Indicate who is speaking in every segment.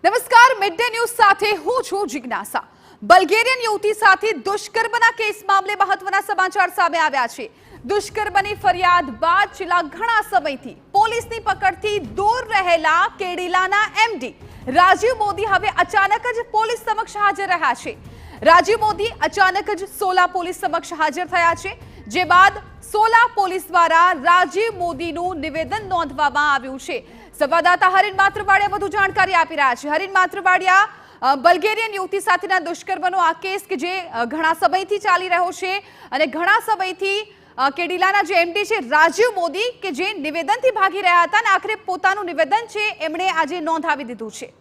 Speaker 1: નમસ્કાર, mid day news સાથે હું છું જિજ્ઞાસા। બલ્ગેરિયન યુવતી સાથે દુષ્કર્મના કેસ મામલે મહત્વના સમાચાર સામે આવ્યા છે। દુષ્કર્મની ફરિયાદ બાદ છેલ્લા ઘણા સમયથી પોલીસની પકડથી દૂર રહેલા કેડિલાના એમડી રાજીવ મોદી હવે અચાનક જ પોલીસ સમક્ષ હાજર રહ્યા છે। રાજીવ મોદી અચાનક જ સોલા પોલીસ સમક્ષ હાજર થયા છે, જે બાદ સોલા પોલીસ દ્વારા રાજીવ મોદીનું નિવેદન નોંધવામાં આવ્યું છે। સંવાદદાતા હરીન માત્રવાડિયા વધુ જાણકારી આપી રહ્યા છે। હરીન માત્રવાડિયા, બલ્ગેરિયન યુવતી સાથેના દુષ્કર્મનો આ કેસ કે જે ઘણા સમયથી ચાલી રહ્યો છે અને ઘણા સમયથી કેડિલાના જે એમડી છે રાજીવ મોદી કે જે નિવેદનથી ભાગી રહ્યા હતા અને આખરે પોતાનું નિવેદન છે એમણે આજે નોંધાવી દીધું છે।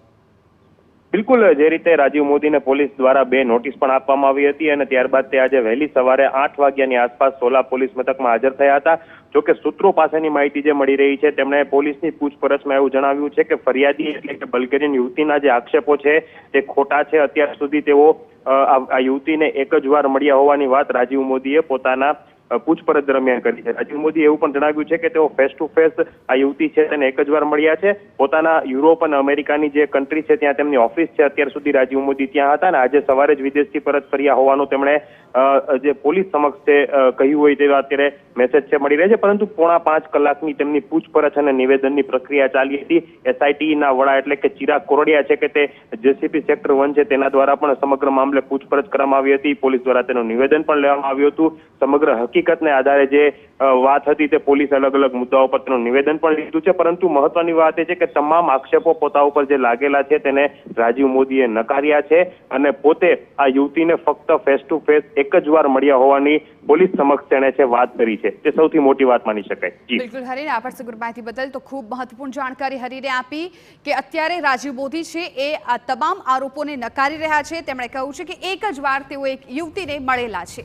Speaker 2: બિલકુલ, જે રીતે રાજીવ મોદીને પોલીસ દ્વારા 2 નોટિસ પણ આપવામાં આવી હતી અને ત્યારબાદ તે આજે વહેલી સવારે 8 વાગ્યાની આસપાસ સોલા પોલીસ મથકમાં હાજર થયા હતા। જોકે સૂત્રો પાસેની માહિતી જે મળી રહી છે તેમણે પોલીસની પૂછપરછમાં એવું જણાવ્યું છે કે ફરિયાદી એટલે કે બલ્ગેરિયન યુવતીના જે આક્ષેપો છે તે ખોટા છે। અત્યાર સુધી તેઓ આ યુવતીને એક જ વાર મળ્યા હોવાની વાત રાજીવ મોદીએ પોતાના પૂછપરછ દરમિયાન કરી છે। રાજીવ મોદીએ એવું પણ જણાવ્યું છે કે તેઓ ફેસ ટુ ફેસ આ યુવતી છે તેને એક જ વાર મળ્યા છે। પોતાના યુરોપ અને અમેરિકાની જે કન્ટ્રી છે ત્યાં તેમની ઓફિસ છે, અત્યાર સુધી રાજીવ મોદી ત્યાં હતા અને આજે સવારે જ વિદેશથી પરત ફર્યા હોવાનું તેમણે જે પોલીસ સમક્ષ કહ્યું હોય તેવા અત્યારે મેસેજ છે મળી રહે છે। પરંતુ 4.5 કલાકની તેમની પૂછપરછ અને નિવેદનની પ્રક્રિયા ચાલી હતી। એસઆઈટીના વડા એટલે કે ચિરાગ કોરડિયા છે કે તે જેસીપી સેક્ટર 1 છે તેના દ્વારા પણ સમગ્ર મામલે પૂછપરછ કરવામાં આવી હતી। પોલીસ દ્વારા તેનું નિવેદન પણ લેવામાં આવ્યું હતું। સમગ્ર હકીકતને આધારે જે વાત હતી તે પોલીસ અલગ અલગ મુદ્દાઓ પર તેનું નિવેદન પણ લીધું છે। પરંતુ મહત્વની વાત એ છે કે તમામ આક્ષેપો પોતા ઉપર જે લાગેલા છે તેને રાજીવ મોદીએ નકાર્યા છે અને પોતે આ યુવતીને ફક્ત ફેસ ટુ ફેસ એક જ વાર મળ્યા હોવાની પોલીસ સમક્ષ તેણે છે વાત કરી છે। તે સૌથી મોટી વાત માની શકાય।
Speaker 1: બિલકુલ હરીને, આભાર સમગ્ર માહિતી બદલ। તો ખૂબ મહત્વપૂર્ણ જાણકારી હરીને આપી કે અત્યારે રાજીવ મોદી છે એ આ તમામ આરોપોને નકારી રહ્યા છે। તેમણે કહ્યું છે કે એક જ વાર તેઓ એક યુવતીને મળેલા છે।